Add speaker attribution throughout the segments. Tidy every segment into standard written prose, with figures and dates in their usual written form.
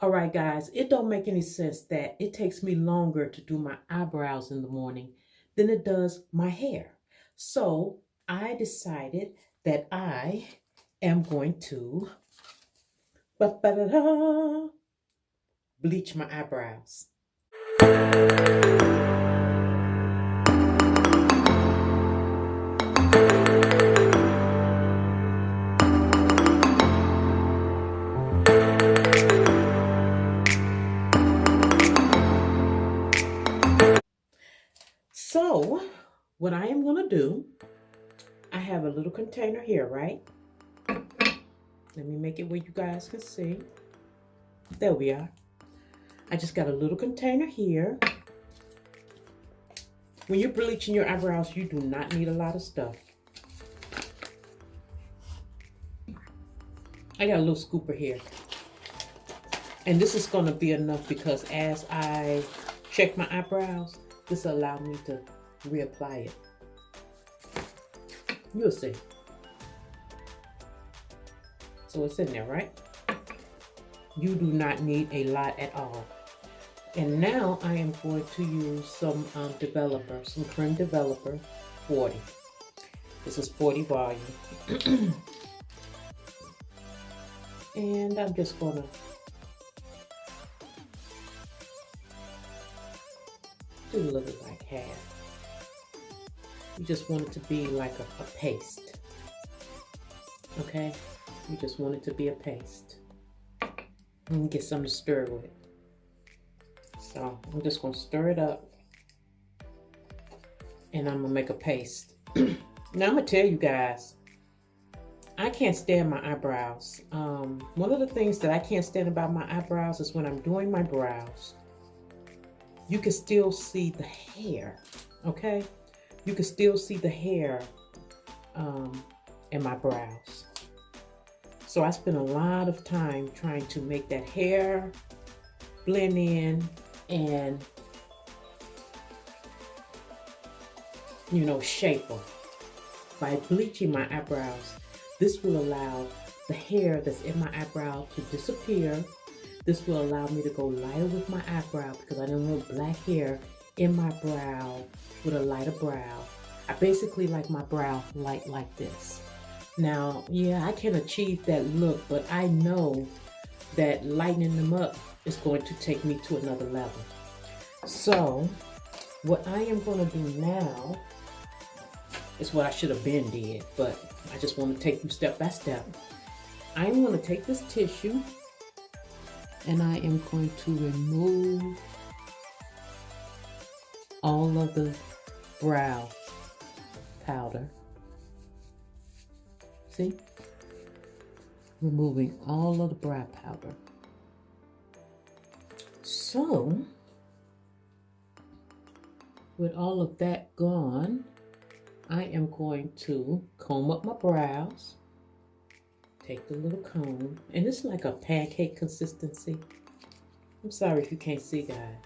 Speaker 1: All right, guys, it don't make any sense that it takes me longer to do my eyebrows in the morning than it does my hair. So I decided that I am going to ba-ba-da-da, bleach my eyebrows. So what I am going to do, I have a little container here, right? Let me make it where you guys can see. There we are. I just got a little container here. When you're bleaching your eyebrows, you do not need a lot of stuff. I got a little scooper here. And this is going to be enough because as I check my eyebrows, this will allow me to reapply it. You'll see. So it's in there, right? You do not need a lot at all. And now I am going to use some developer, some cream developer 40. This is 40 volume. And I'm just gonna do a little bit like half. You just want it to be like a paste. Okay? You just want it to be a paste. And get something to stir with. So I'm just gonna stir it up. And I'm gonna make a paste. Now I'm gonna tell you guys, I can't stand my eyebrows. One of the things that I can't stand about my eyebrows is when I'm doing my brows, you can still see the hair, okay? You can still see the hair in my brows. So I spend a lot of time trying to make that hair blend in and, you know, shape them. By bleaching my eyebrows, this will allow the hair that's in my eyebrow to disappear. This will allow me to go lighter with my eyebrow because I don't want black hair in my brow with a lighter brow. I basically like my brow light like this. Now, yeah, I can achieve that look, but I know that lightening them up is going to take me to another level. So, what I am going to do now is what I should have been did, but I just want to take you step by step. I'm going to take this tissue and I am going to remove all of the brow powder. See? Removing all of the brow powder. So, with all of that gone, I am going to comb up my brows. Take the little comb, and it's like a pancake consistency. I'm sorry if you can't see, guys,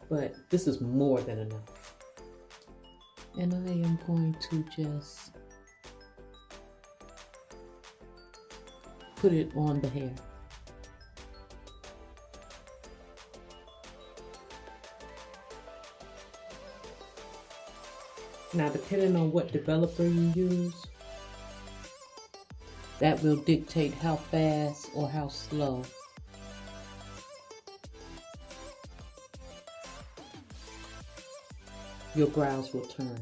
Speaker 1: but this is more than enough. And I am going to just put it on the hair. Now, depending on what developer you use, that will dictate how fast or how slow your brows will turn.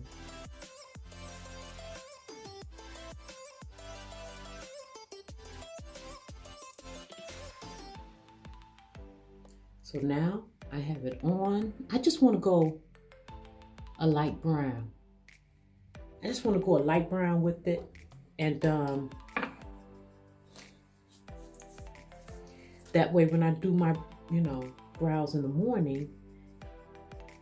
Speaker 1: So now I have it on. I just want to go a light brown. I just want to go a light brown with it. And that way when I do my, brows in the morning,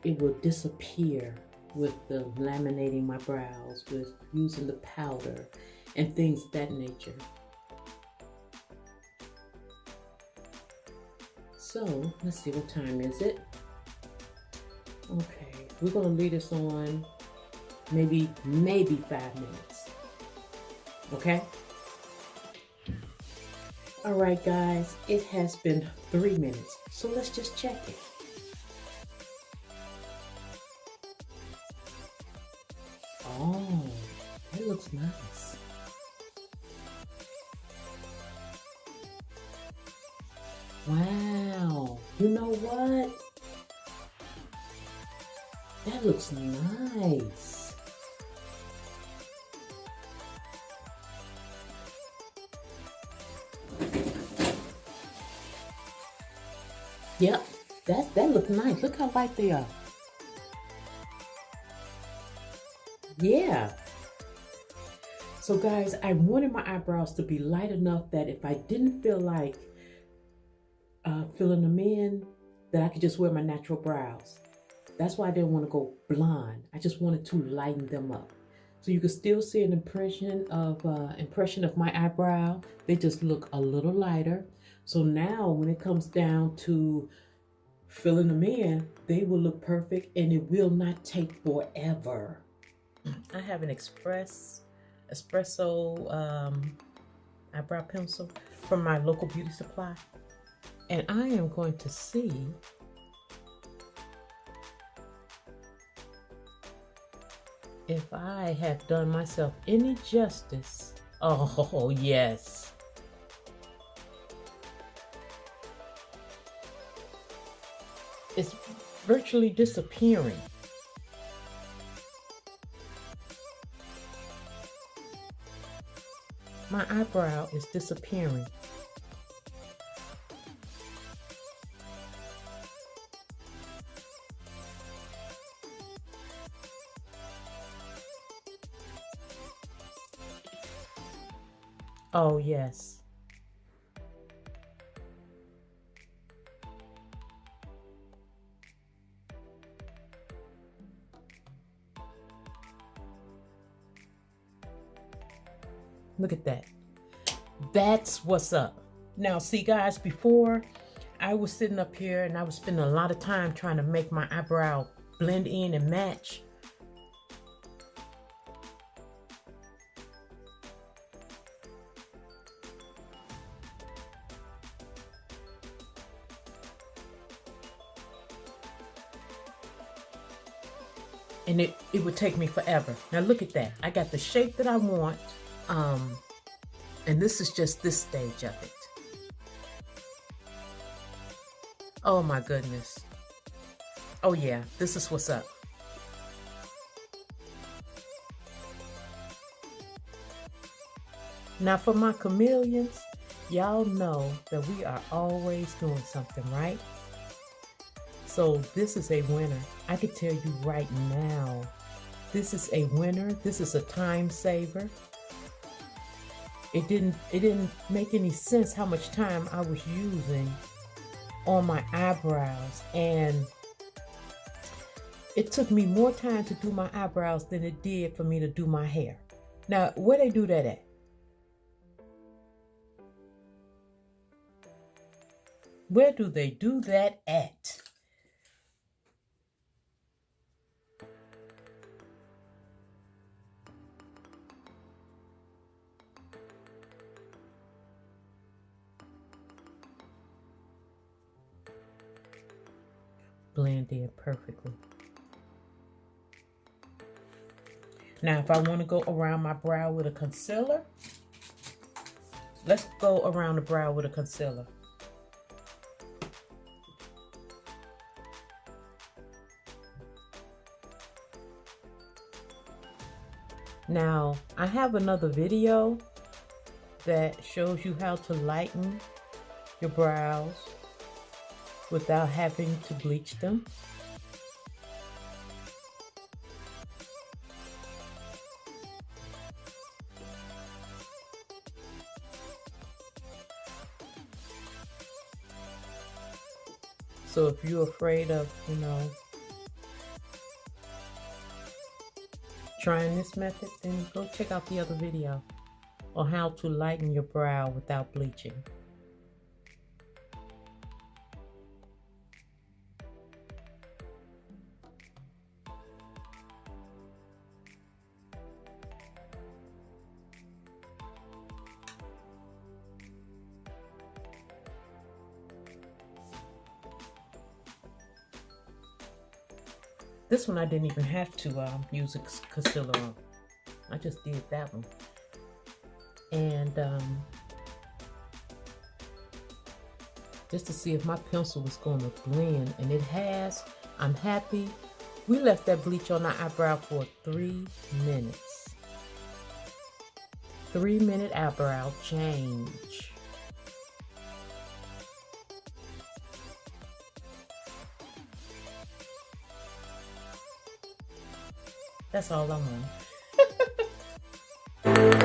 Speaker 1: it will disappear with the laminating my brows, with using the powder and things of that nature. So let's see, what time is it? Okay, we're gonna leave this on maybe 5 minutes. Okay? All right, guys, it has been 3 minutes, so let's just check it. Oh, that looks nice. Wow, you know what? That looks nice. Yep, that looks nice. Look how light they are. Yeah. So guys, I wanted my eyebrows to be light enough that if I didn't feel like filling them in, that I could just wear my natural brows. That's why I didn't want to go blonde. I just wanted to lighten them up. So you can still see an impression of my eyebrow. They just look a little lighter. So now when it comes down to filling them in, they will look perfect and it will not take forever. I have an espresso eyebrow pencil from my local beauty supply. And I am going to see if I have done myself any justice. Oh, yes. It's virtually disappearing. My eyebrow is disappearing. Oh, yes. Look at that. That's what's up. Now, see, guys, before I was sitting up here and I was spending a lot of time trying to make my eyebrow blend in and match. And it would take me forever. Now look at that. I got the shape that I want. And this is just this stage of it. Oh my goodness. Oh yeah, this is what's up. Now for my chameleons, y'all know that we are always doing something, right? So this is a winner. I can tell you right now, this is a winner. This is a time saver. It didn't make any sense how much time I was using on my eyebrows, and it took me more time to do my eyebrows than it did for me to do my hair. Now, where they do that at? Where do they do that at? Blend in perfectly. Now, if I want to go around my brow with a concealer, let's go around the brow with a concealer. Now, I have another video that shows you how to lighten your brows without having to bleach them. So if you're afraid of, trying this method, then go check out the other video on how to lighten your brow without bleaching. This one I didn't even have to use a concealer on. I just did that one. And just to see if my pencil was going to blend, and it has. I'm happy. We left that bleach on our eyebrow for 3 minutes. 3-minute eyebrow change. That's all I want.